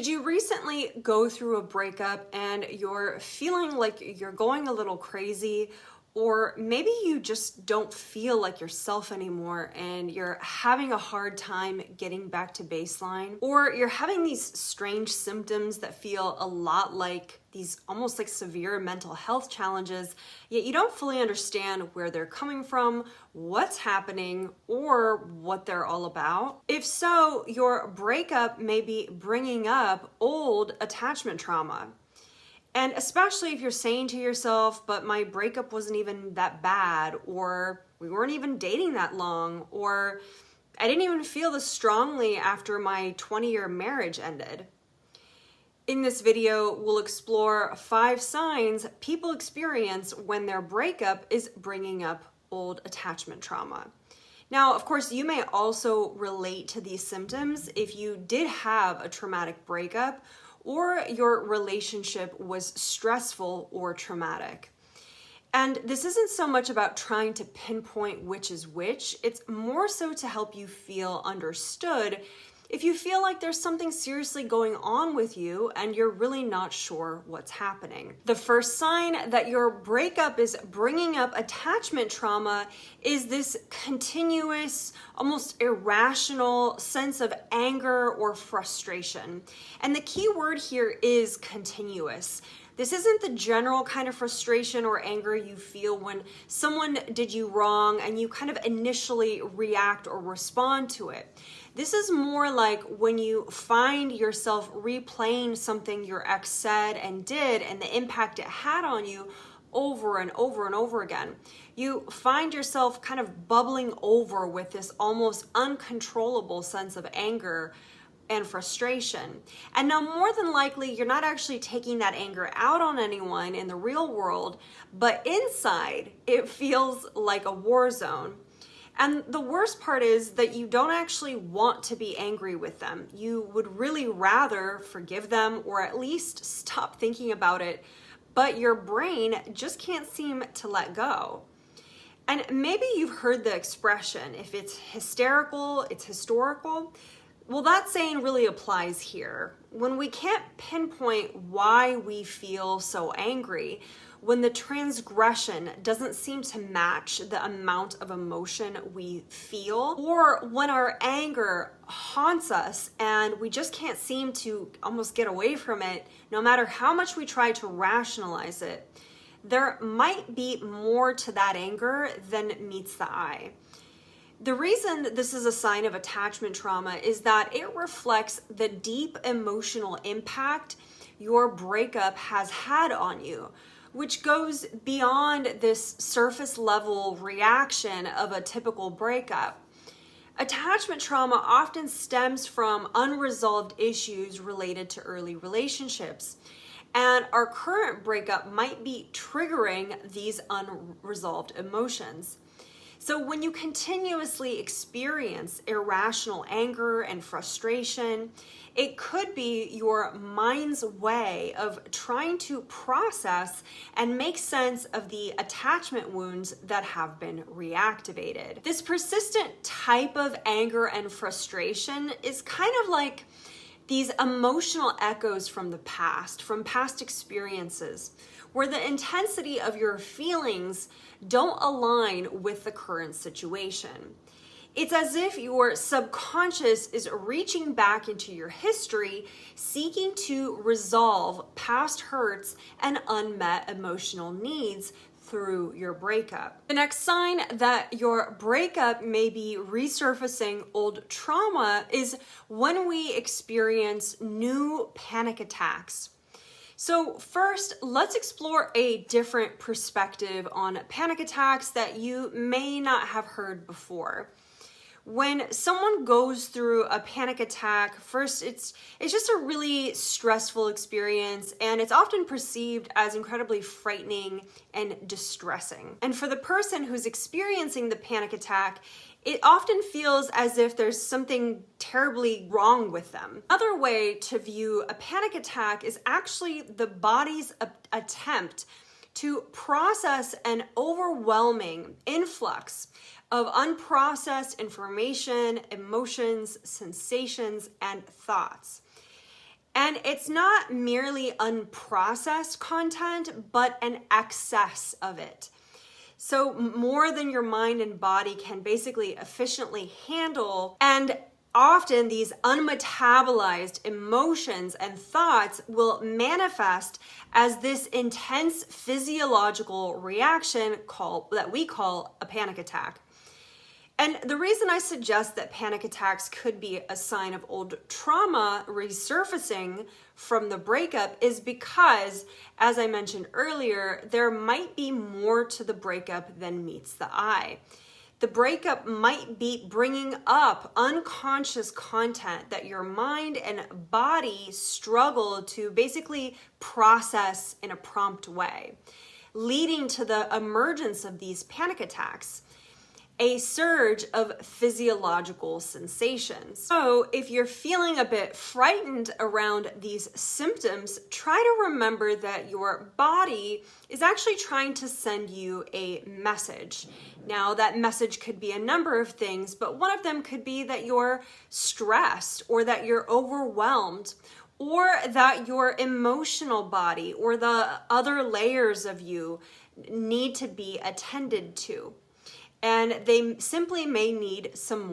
Did you recently go through a breakup and you're feeling like you're going a little crazy? Or maybe you just don't feel like yourself anymore and you're having a hard time getting back to baseline? Or you're having these strange symptoms that feel a lot like these almost like severe mental health challenges, yet you don't fully understand where they're coming from, what's happening, or what they're all about? If so, your breakup may be bringing up old attachment trauma. And especially if you're saying to yourself, but my breakup wasn't even that bad, or we weren't even dating that long, or I didn't even feel this strongly after my 20-year marriage ended. In this video, we'll explore 5 signs people experience when their breakup is bringing up old attachment trauma. Now, of course, you may also relate to these symptoms if you did have a traumatic breakup or your relationship was stressful or traumatic. And this isn't so much about trying to pinpoint which is which, it's more so to help you feel understood if you feel like there's something seriously going on with you and you're really not sure what's happening. The first sign that your breakup is bringing up attachment trauma is this continuous, almost irrational sense of anger or frustration. And the key word here is continuous. This isn't the general kind of frustration or anger you feel when someone did you wrong and you kind of initially react or respond to it. This is more like when you find yourself replaying something your ex said and did and the impact it had on you over and over and over again. You find yourself kind of bubbling over with this almost uncontrollable sense of anger and frustration. And now more than likely, you're not actually taking that anger out on anyone in the real world, but inside it feels like a war zone. And the worst part is that you don't actually want to be angry with them. You would really rather forgive them or at least stop thinking about it, but your brain just can't seem to let go. And maybe you've heard the expression, if it's hysterical, it's historical. Well, that saying really applies here. When we can't pinpoint why we feel so angry, when the transgression doesn't seem to match the amount of emotion we feel, or when our anger haunts us and we just can't seem to almost get away from it, no matter how much we try to rationalize it, there might be more to that anger than meets the eye. The reason this is a sign of attachment trauma is that it reflects the deep emotional impact your breakup has had on you, which goes beyond this surface level reaction of a typical breakup. Attachment trauma often stems from unresolved issues related to early relationships, and our current breakup might be triggering these unresolved emotions. So when you continuously experience irrational anger and frustration, it could be your mind's way of trying to process and make sense of the attachment wounds that have been reactivated. This persistent type of anger and frustration is kind of like these emotional echoes from the past, from past experiences, where the intensity of your feelings don't align with the current situation. It's as if your subconscious is reaching back into your history, seeking to resolve past hurts and unmet emotional needs through your breakup. The next sign that your breakup may be resurfacing old trauma is when we experience new panic attacks. So first, let's explore a different perspective on panic attacks that you may not have heard before. When someone goes through a panic attack, first it's just a really stressful experience, and it's often perceived as incredibly frightening and distressing. And for the person who's experiencing the panic attack, it often feels as if there's something terribly wrong with them. Another way to view a panic attack is actually the body's attempt to process an overwhelming influx of unprocessed information, emotions, sensations, and thoughts. And it's not merely unprocessed content, but an excess of it. So more than your mind and body can basically efficiently handle. And often these unmetabolized emotions and thoughts will manifest as this intense physiological reaction that we call a panic attack. And the reason I suggest that panic attacks could be a sign of old trauma resurfacing from the breakup is because, as I mentioned earlier, there might be more to the breakup than meets the eye. The breakup might be bringing up unconscious content that your mind and body struggle to basically process in a prompt way, leading to the emergence of these panic attacks. A surge of physiological sensations. So if you're feeling a bit frightened around these symptoms, try to remember that your body is actually trying to send you a message. Now, that message could be a number of things, but one of them could be that you're stressed or that you're overwhelmed, or that your emotional body or the other layers of you need to be attended to. And they simply may need some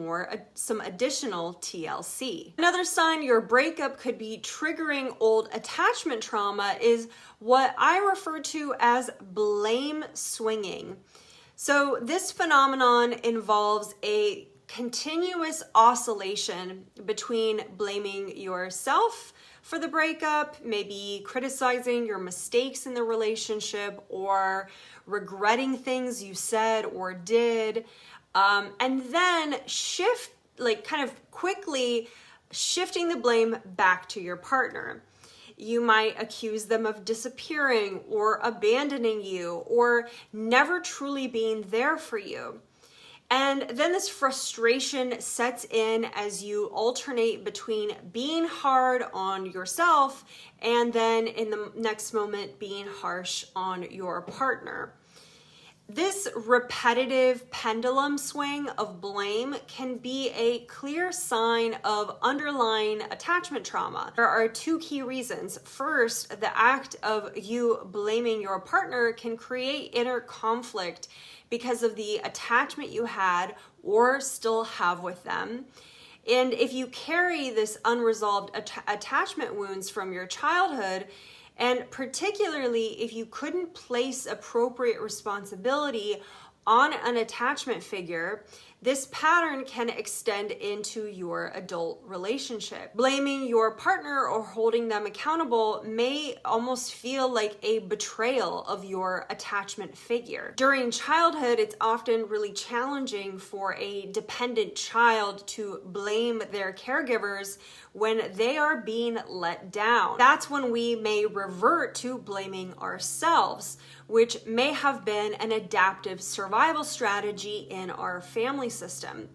additional TLC. Another sign your breakup could be triggering old attachment trauma is what I refer to as blame swinging. So this phenomenon involves a continuous oscillation between blaming yourself for the breakup, maybe criticizing your mistakes in the relationship, or regretting things you said or did, and then quickly shifting the blame back to your partner. You might accuse them of disappearing or abandoning you or never truly being there for you. And then this frustration sets in as you alternate between being hard on yourself and then in the next moment being harsh on your partner. This repetitive pendulum swing of blame can be a clear sign of underlying attachment trauma. There are two key reasons. First, the act of you blaming your partner can create inner conflict because of the attachment you had or still have with them. And if you carry this unresolved attachment wounds from your childhood, and particularly if you couldn't place appropriate responsibility on an attachment figure, this pattern can extend into your adult relationship. Blaming your partner or holding them accountable may almost feel like a betrayal of your attachment figure. During childhood, it's often really challenging for a dependent child to blame their caregivers when they are being let down. That's when we may revert to blaming ourselves, which may have been an adaptive survival strategy in our family system.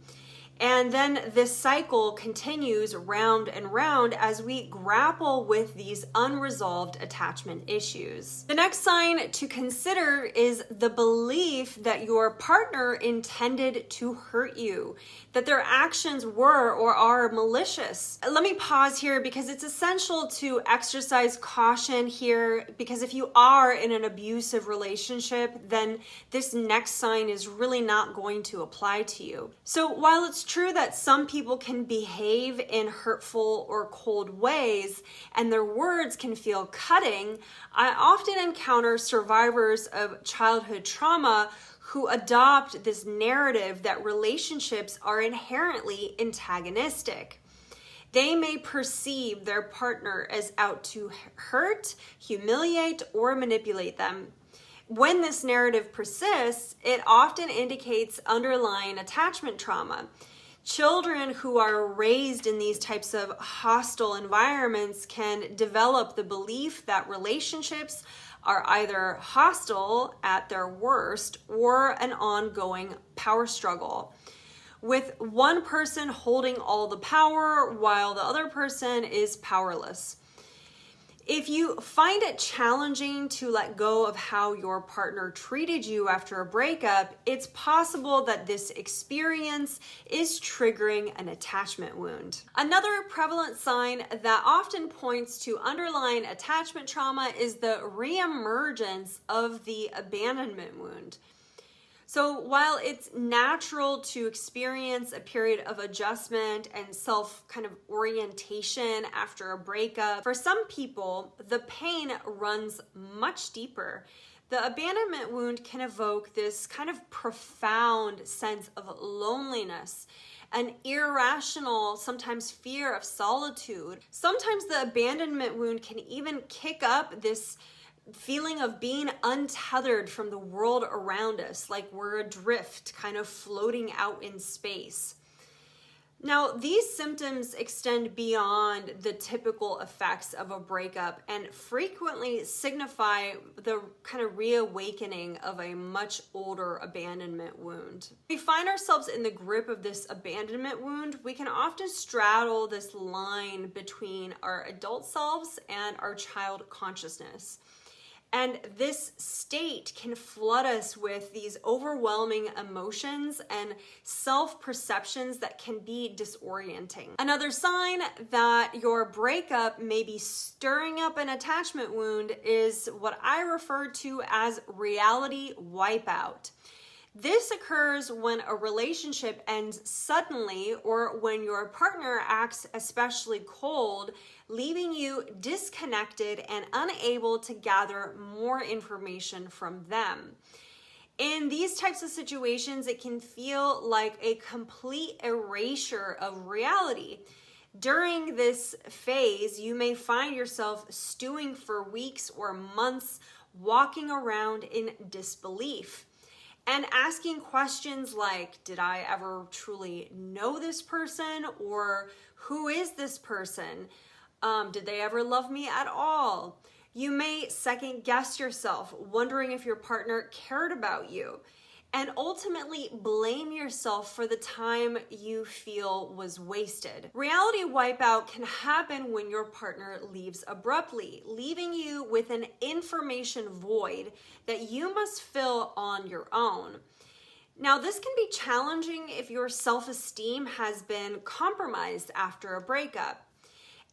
And then this cycle continues round and round as we grapple with these unresolved attachment issues. The next sign to consider is the belief that your partner intended to hurt you, that their actions were or are malicious. Let me pause here because it's essential to exercise caution here, because if you are in an abusive relationship, then this next sign is really not going to apply to you. So while it's true that some people can behave in hurtful or cold ways and their words can feel cutting, I often encounter survivors of childhood trauma who adopt this narrative that relationships are inherently antagonistic. They may perceive their partner as out to hurt, humiliate, or manipulate them. When this narrative persists, it often indicates underlying attachment trauma. Children who are raised in these types of hostile environments can develop the belief that relationships are either hostile at their worst or an ongoing power struggle, with one person holding all the power while the other person is powerless. If you find it challenging to let go of how your partner treated you after a breakup, it's possible that this experience is triggering an attachment wound. Another prevalent sign that often points to underlying attachment trauma is the reemergence of the abandonment wound. So while it's natural to experience a period of adjustment and orientation after a breakup, for some people, the pain runs much deeper. The abandonment wound can evoke this kind of profound sense of loneliness, an irrational, sometimes fear of solitude. Sometimes the abandonment wound can even kick up this feeling of being untethered from the world around us, like we're adrift, kind of floating out in space. Now, these symptoms extend beyond the typical effects of a breakup and frequently signify the kind of reawakening of a much older abandonment wound. If we find ourselves in the grip of this abandonment wound, we can often straddle this line between our adult selves and our child consciousness. And this state can flood us with these overwhelming emotions and self-perceptions that can be disorienting. Another sign that your breakup may be stirring up an attachment wound is what I refer to as reality wipeout. This occurs when a relationship ends suddenly or when your partner acts especially cold, leaving you disconnected and unable to gather more information from them. In these types of situations, it can feel like a complete erasure of reality. During this phase, you may find yourself stewing for weeks or months, walking around in disbelief and asking questions like, did I ever truly know this person? Or who is this person? Did they ever love me at all? You may second guess yourself, wondering if your partner cared about you, and ultimately blame yourself for the time you feel was wasted. Reality wipeout can happen when your partner leaves abruptly, leaving you with an information void that you must fill on your own. Now, this can be challenging if your self-esteem has been compromised after a breakup.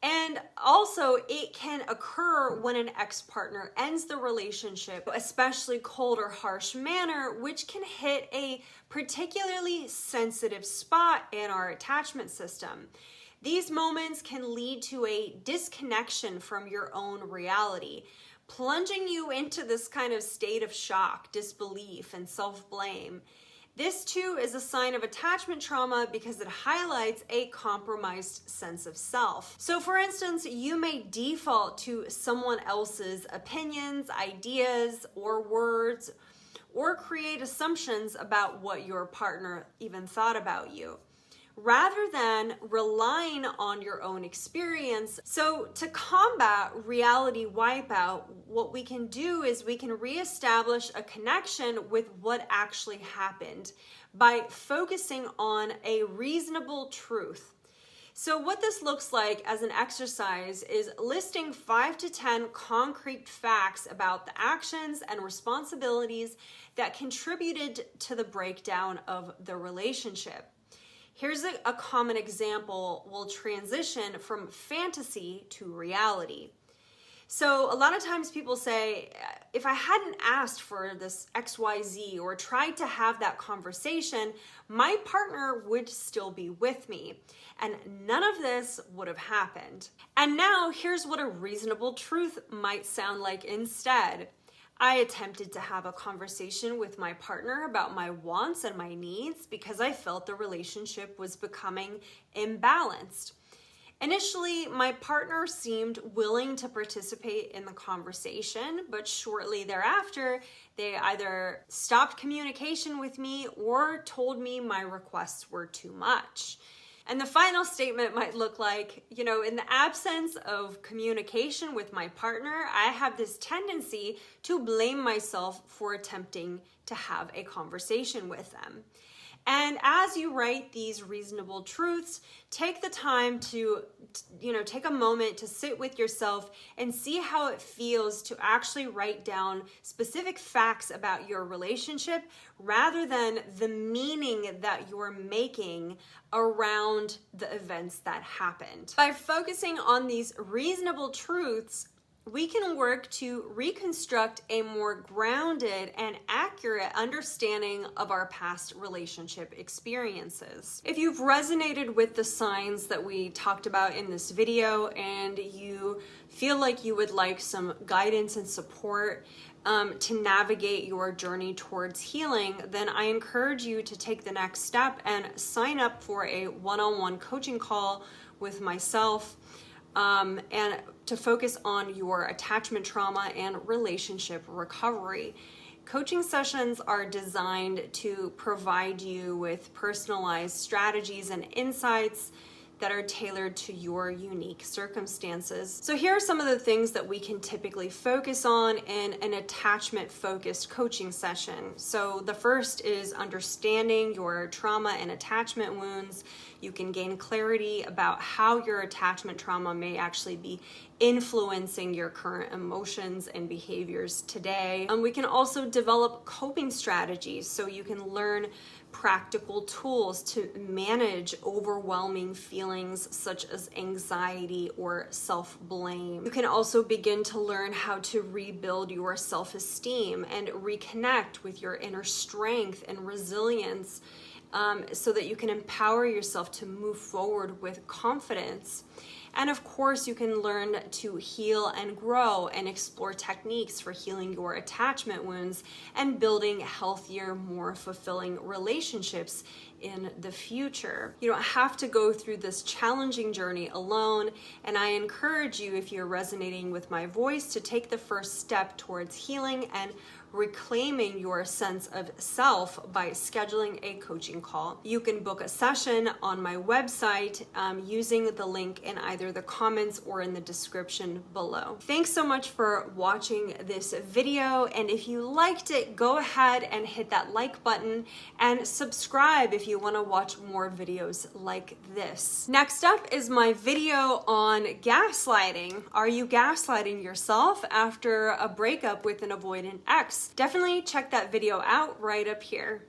And also, it can occur when an ex-partner ends the relationship, especially cold or harsh manner, which can hit a particularly sensitive spot in our attachment system. These moments can lead to a disconnection from your own reality, plunging you into this kind of state of shock, disbelief, and self-blame. This too is a sign of attachment trauma because it highlights a compromised sense of self. So for instance, you may default to someone else's opinions, ideas, or words, or create assumptions about what your partner even thought about you, rather than relying on your own experience. So to combat reality wipeout, what we can do is we can reestablish a connection with what actually happened by focusing on a reasonable truth. So what this looks like as an exercise is listing 5 to 10 concrete facts about the actions and responsibilities that contributed to the breakdown of the relationship. Here's a common example. We'll transition from fantasy to reality. So a lot of times people say, if I hadn't asked for this XYZ or tried to have that conversation, my partner would still be with me, and none of this would have happened. And now here's what a reasonable truth might sound like instead. I attempted to have a conversation with my partner about my wants and my needs because I felt the relationship was becoming imbalanced. Initially, my partner seemed willing to participate in the conversation, but shortly thereafter, they either stopped communication with me or told me my requests were too much. And the final statement might look like, in the absence of communication with my partner, I have this tendency to blame myself for attempting to have a conversation with them. And as you write these reasonable truths, take the time to, take a moment to sit with yourself and see how it feels to actually write down specific facts about your relationship rather than the meaning that you're making around the events that happened. By focusing on these reasonable truths, we can work to reconstruct a more grounded and accurate understanding of our past relationship experiences. If you've resonated with the signs that we talked about in this video and you feel like you would like some guidance and support to navigate your journey towards healing, then I encourage you to take the next step and sign up for a one-on-one coaching call with myself. And to focus on your attachment trauma and relationship recovery. Coaching sessions are designed to provide you with personalized strategies and insights that are tailored to your unique circumstances. So here are some of the things that we can typically focus on in an attachment-focused coaching session. So the first is understanding your trauma and attachment wounds. You can gain clarity about how your attachment trauma may actually be influencing your current emotions and behaviors today. And we can also develop coping strategies so you can learn practical tools to manage overwhelming feelings such as anxiety or self-blame. You can also begin to learn how to rebuild your self-esteem and reconnect with your inner strength and resilience so that you can empower yourself to move forward with confidence. And of course, you can learn to heal and grow and explore techniques for healing your attachment wounds and building healthier, more fulfilling relationships in the future. You don't have to go through this challenging journey alone, and I encourage you, if you're resonating with my voice, to take the first step towards healing and reclaiming your sense of self by scheduling a coaching call. You can book a session on my website using the link in either the comments or in the description below. Thanks so much for watching this video, and if you liked it, go ahead and hit that like button and subscribe if you want to watch more videos like this. Next up is my video on gaslighting. Are you gaslighting yourself after a breakup with an avoidant ex? Definitely check that video out right up here.